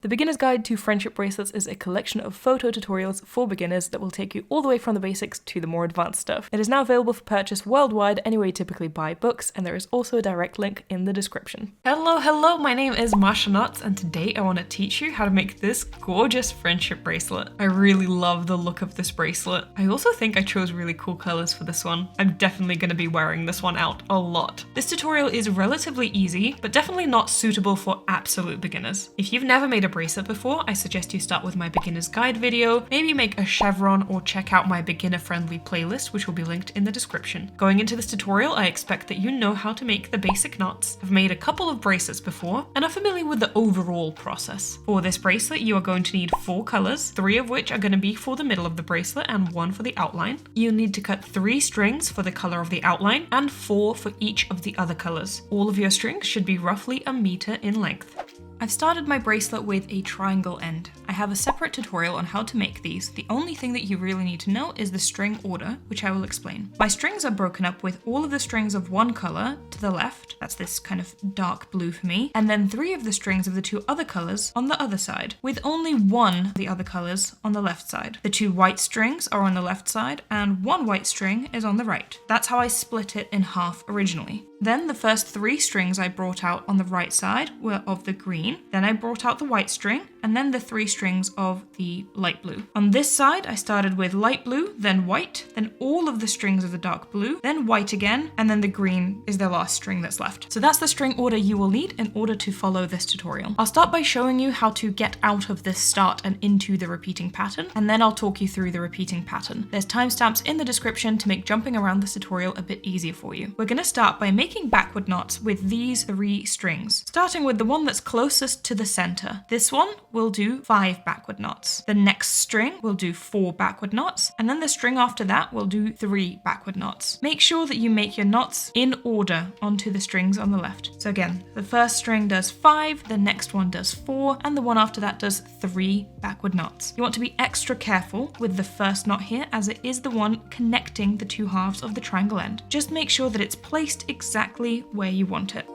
The Beginner's Guide to Friendship Bracelets is a collection of photo tutorials for beginners that will take you all the way from the basics to the more advanced stuff. It is now available for purchase worldwide anywhere you typically buy books, and there is also a direct link in the description. Hello, my name is Masha, and today I want to teach you how to make this gorgeous friendship bracelet. I really love the look of this bracelet. I also think I chose really cool colors for this one. I'm definitely going to be wearing this one out a lot. This tutorial is relatively easy, but definitely not suitable for absolute beginners. If you've never made a bracelet before, I suggest you start with my beginner's guide video, maybe make a chevron or check out my beginner friendly playlist, which will be linked in the description. Going into this tutorial, I expect that you know how to make the basic knots, have made a couple of bracelets before, and are familiar with the overall process. For this bracelet, you are going to need 4 colors, 3 of which are going to be for the middle of the bracelet and 1 for the outline. You'll need to cut 3 strings for the color of the outline and 4 for each of the other colors. All of your strings should be roughly 1 meter in length. I've started my bracelet with a triangle end. I have a separate tutorial on how to make these. The only thing that you really need to know is the string order, which I will explain. My strings are broken up with all of the strings of one color to the left, that's this kind of dark blue for me, and then 3 of the strings of the 2 other colors on the other side, with only 1 of the other colors on the left side. The 2 white strings are on the left side, and 1 white string is on the right. That's how I split it in half originally. Then the first 3 strings I brought out on the right side were of the green, then I brought out the white string, and then the 3 strings of the light blue. On this side, I started with light blue, then white, then all of the strings of the dark blue, then white again, and then the green is the last string that's left. So that's the string order you will need in order to follow this tutorial. I'll start by showing you how to get out of this start and into the repeating pattern, and then I'll talk you through the repeating pattern. There's timestamps in the description to make jumping around this tutorial a bit easier for you. We're going to start by making backward knots with these 3 strings, starting with the one that's closest to the center. This one will do 5 backward knots. The next string will do 4 backward knots, and then the string after that will do 3 backward knots. Make sure that you make your knots in order onto the strings on the left. So again, the first string does 5, the next one does 4, and the one after that does 3 backward knots. You want to be extra careful with the first knot here, as it is the one connecting the 2 halves of the triangle end. Just make sure that it's placed exactly where you want it.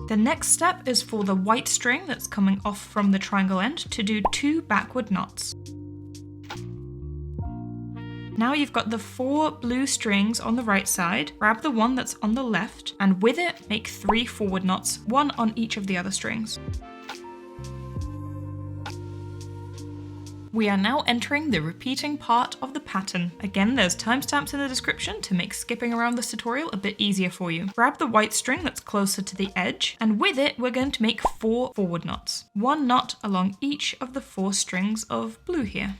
The next step is for the white string that's coming off from the triangle end to do 2 backward knots. Now you've got the 4 blue strings on the right side, grab the one that's on the left, and with it, make 3 forward knots, 1 on each of the other strings. We are now entering the repeating part of the pattern. Again, there's timestamps in the description to make skipping around this tutorial a bit easier for you. Grab the white string that's closer to the edge, and with it, we're going to make 4 forward knots. 1 knot along each of the 4 strings of blue here.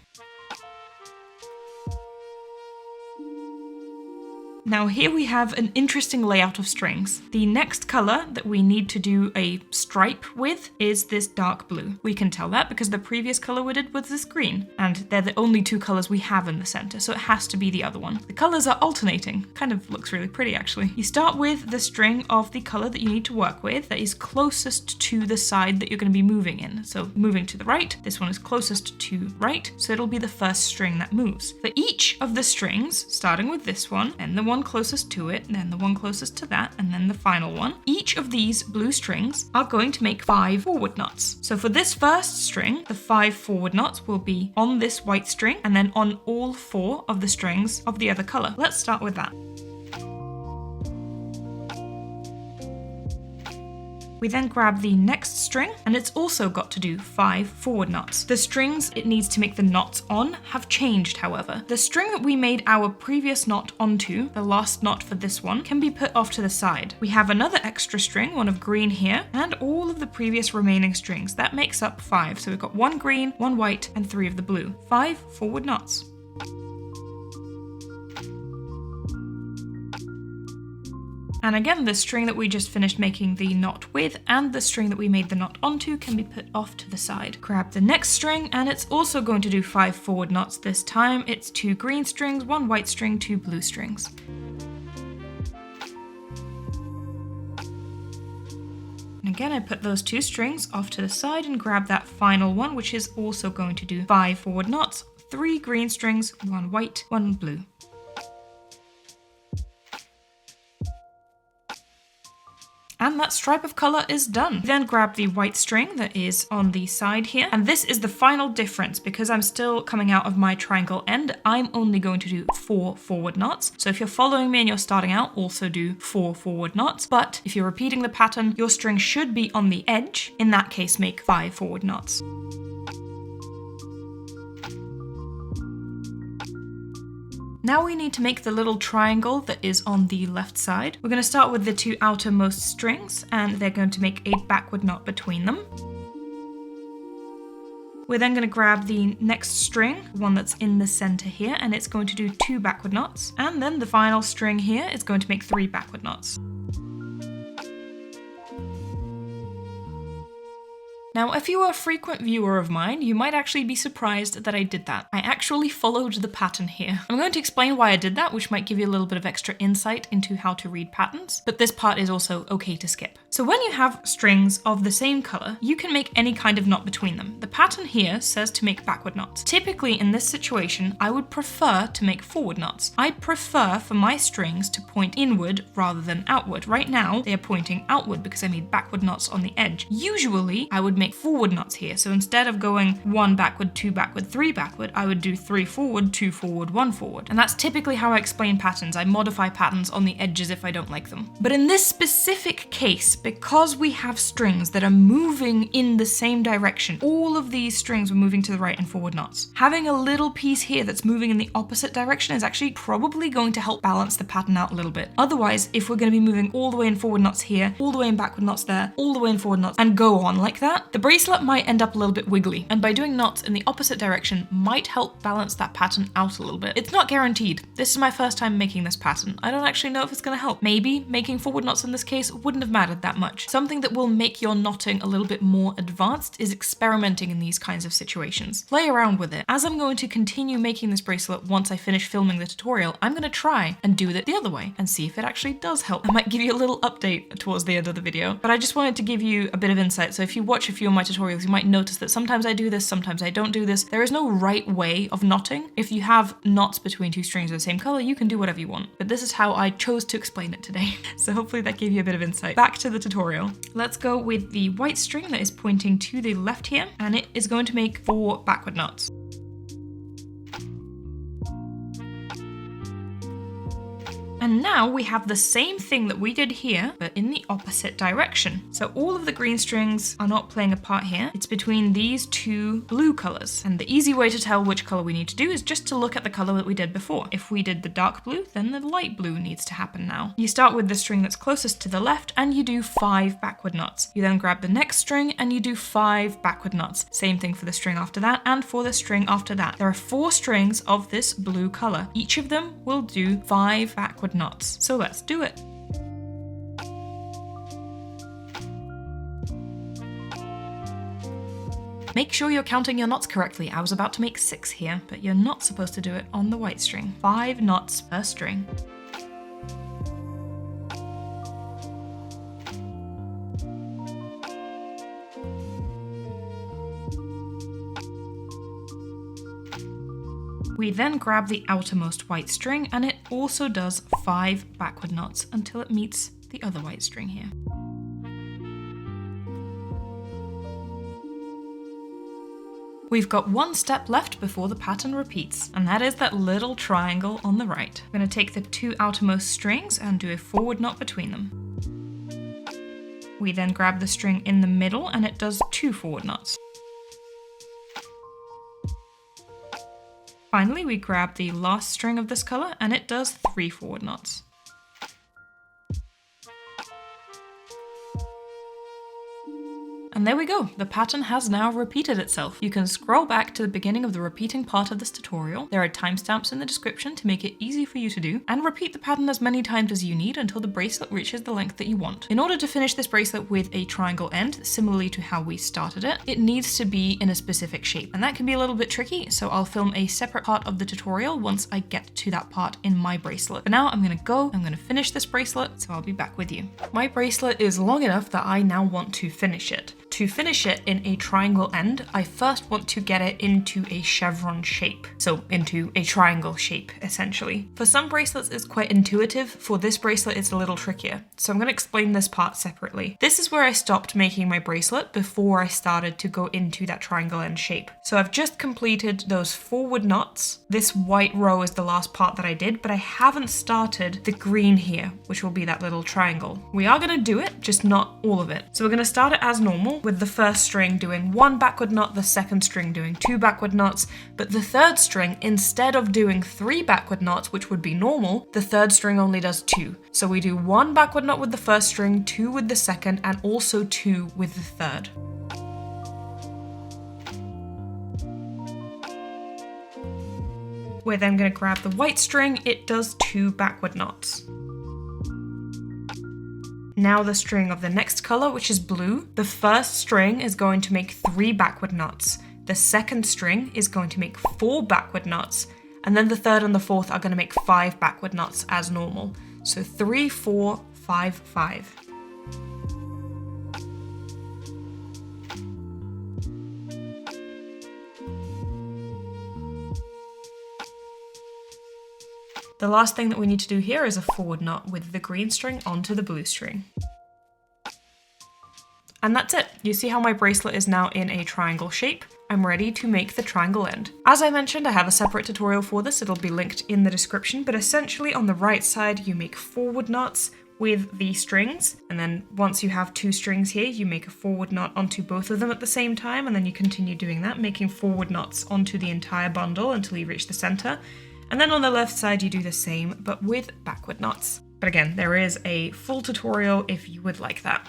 Now here we have an interesting layout of strings. The next color that we need to do a stripe with is this dark blue. We can tell that because the previous color we did was this green, and they're the only 2 colors we have in the center, so it has to be the other one. The colors are alternating. Kind of looks really pretty actually. You start with the string of the color that you need to work with that is closest to the side that you're going to be moving in. So moving to the right, this one is closest to right, so it'll be the first string that moves. For each of the strings, starting with this one, and the one closest to it, and then the one closest to that, and then the final one. Each of these blue strings are going to make 5 forward knots. So for this first string, the 5 forward knots will be on this white string, and then on all 4 of the strings of the other color. Let's start with that. We then grab the next string, and it's also got to do 5 forward knots. The strings it needs to make the knots on have changed, however. The string that we made our previous knot onto, the last knot for this one, can be put off to the side. We have another extra string, one of green here, and all of the previous remaining strings. That makes up 5. So we've got 1 green, 1 white, and 3 of the blue. 5 forward knots. And again, the string that we just finished making the knot with and the string that we made the knot onto can be put off to the side. Grab the next string, and it's also going to do 5 forward knots this time. It's 2 green strings, 1 white string, 2 blue strings. again, I put those 2 strings off to the side and grab that final one, which is also going to do 5 forward knots, 3 green strings, 1 white, 1 blue. And that stripe of color is done. Then grab the white string that is on the side here. And this is the final difference because I'm still coming out of my triangle end. I'm only going to do 4 forward knots. So if you're following me and you're starting out, also do 4 forward knots. But if you're repeating the pattern, your string should be on the edge. In that case, make 5 forward knots. Now we need to make the little triangle that is on the left side. We're going to start with the 2 outermost strings and they're going to make a backward knot between them. We're then going to grab the next string, the one that's in the center here, and it's going to do 2 backward knots. And then the final string here is going to make 3 backward knots. Now, if you are a frequent viewer of mine, you might actually be surprised that I did that. I actually followed the pattern here. I'm going to explain why I did that, which might give you a little bit of extra insight into how to read patterns, but this part is also okay to skip. So when you have strings of the same color, you can make any kind of knot between them. The pattern here says to make backward knots. Typically in this situation, I would prefer to make forward knots. I prefer for my strings to point inward rather than outward. Right now, they are pointing outward because I made backward knots on the edge. Usually, I would make forward knots here. So instead of going 1 backward, 2 backward, 3 backward, I would do 3 forward, 2 forward, 1 forward. And that's typically how I explain patterns. I modify patterns on the edges if I don't like them. But in this specific case, because we have strings that are moving in the same direction, all of these strings were moving to the right in forward knots. Having a little piece here that's moving in the opposite direction is actually probably going to help balance the pattern out a little bit. Otherwise, if we're going to be moving all the way in forward knots here, all the way in backward knots there, all the way in forward knots, and go on like that, the bracelet might end up a little bit wiggly. And by doing knots in the opposite direction might help balance that pattern out a little bit. It's not guaranteed. This is my first time making this pattern. I don't actually know if it's going to help. Maybe making forward knots in this case wouldn't have mattered that much. Something that will make your knotting a little bit more advanced is experimenting in these kinds of situations. Play around with it. As I'm going to continue making this bracelet once I finish filming the tutorial, I'm going to try and do it the other way and see if it actually does help. I might give you a little update towards the end of the video, but I just wanted to give you a bit of insight. So if you watch a few of my tutorials, you might notice that sometimes I do this, sometimes I don't do this. There is no right way of knotting. If you have knots between 2 strings of the same color, you can do whatever you want. But this is how I chose to explain it today. So hopefully that gave you a bit of insight. Back to the tutorial. Let's go with the white string that is pointing to the left here, and it is going to make 4 backward knots. And now we have the same thing that we did here, but in the opposite direction. So all of the green strings are not playing a part here. It's between these 2 blue colors. And the easy way to tell which color we need to do is just to look at the color that we did before. If we did the dark blue, then the light blue needs to happen now. You start with the string that's closest to the left and you do 5 backward knots. You then grab the next string and you do 5 backward knots. Same thing for the string after that and for the string after that. There are 4 strings of this blue color. Each of them will do 5 backward knots. So let's do it. Make sure you're counting your knots correctly. I was about to make 6 here, but you're not supposed to do it on the white string. 5 knots per string. We then grab the outermost white string and it also does 5 backward knots until it meets the other white string here. We've got 1 step left before the pattern repeats, and that is that little triangle on the right. I'm going to take the 2 outermost strings and do a forward knot between them. We then grab the string in the middle and it does 2 forward knots. Finally, we grab the last string of this color and it does 3 forward knots. And there we go, the pattern has now repeated itself. You can scroll back to the beginning of the repeating part of this tutorial. There are timestamps in the description to make it easy for you to do, and repeat the pattern as many times as you need until the bracelet reaches the length that you want. In order to finish this bracelet with a triangle end, similarly to how we started it, it needs to be in a specific shape, and that can be a little bit tricky, so I'll film a separate part of the tutorial once I get to that part in my bracelet. But now I'm gonna finish this bracelet, so I'll be back with you. My bracelet is long enough that I now want to finish it. To finish it in a triangle end, I first want to get it into a chevron shape. So into a triangle shape, essentially. For some bracelets, it's quite intuitive. For this bracelet, it's a little trickier. So I'm going to explain this part separately. This is where I stopped making my bracelet before I started to go into that triangle end shape. So I've just completed those forward knots. This white row is the last part that I did, but I haven't started the green here, which will be that little triangle. We are going to do it, just not all of it. So we're going to start it as normal, with the first string doing 1 backward knot, the second string doing 2 backward knots, but the third string, instead of doing 3 backward knots, which would be normal, the third string only does 2. So we do 1 backward knot with the first string, 2 with the second, and also 2 with the third. We're then going to grab the white string, it does 2 backward knots. Now the string of the next color, which is blue, the first string is going to make 3 backward knots. The second string is going to make 4 backward knots. And then the third and the fourth are going to make 5 backward knots as normal. So 3, 4, 5, 5. The last thing that we need to do here is a forward knot with the green string onto the blue string. And that's it. You see how my bracelet is now in a triangle shape? I'm ready to make the triangle end. As I mentioned, I have a separate tutorial for this. It'll be linked in the description, but essentially on the right side, you make forward knots with the strings. And then once you have 2 strings here, you make a forward knot onto both of them at the same time. And then you continue doing that, making forward knots onto the entire bundle until you reach the center. And then on the left side, you do the same, but with backward knots. But again, there is a full tutorial if you would like that.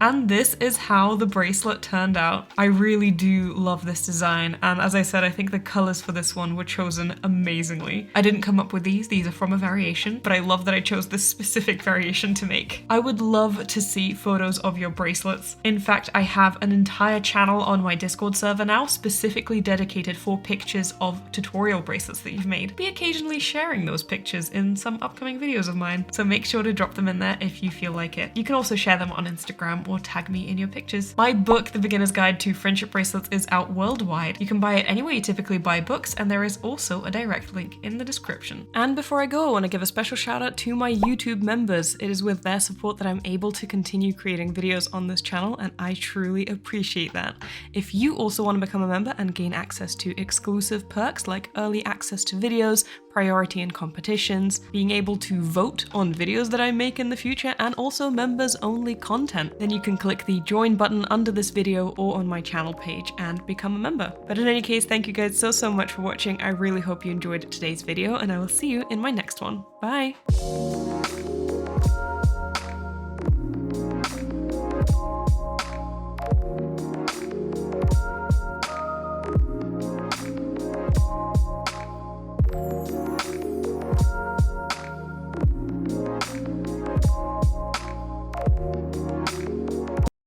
And this is how the bracelet turned out. I really do love this design, and as I said, I think the colors for this one were chosen amazingly. I didn't come up with these are from a variation, but I love that I chose this specific variation to make. I would love to see photos of your bracelets. In fact, I have an entire channel on my Discord server now, specifically dedicated for pictures of tutorial bracelets that you've made. I'll be occasionally sharing those pictures in some upcoming videos of mine, so make sure to drop them in there if you feel like it. You can also share them on Instagram or tag me in your pictures. My book, The Beginner's Guide to Friendship Bracelets, is out worldwide. You can buy it anywhere you typically buy books, and there is also a direct link in the description. And before I go, I want to give a special shout out to my YouTube members. It is with their support that I'm able to continue creating videos on this channel, and I truly appreciate that. If you also want to become a member and gain access to exclusive perks like early access to videos, priority in competitions, being able to vote on videos that I make in the future, and also members only content, then you can click the join button under this video or on my channel page and become a member. But in any case, thank you guys so much for watching. I really hope you enjoyed today's video, and I will see you in my next one. Bye!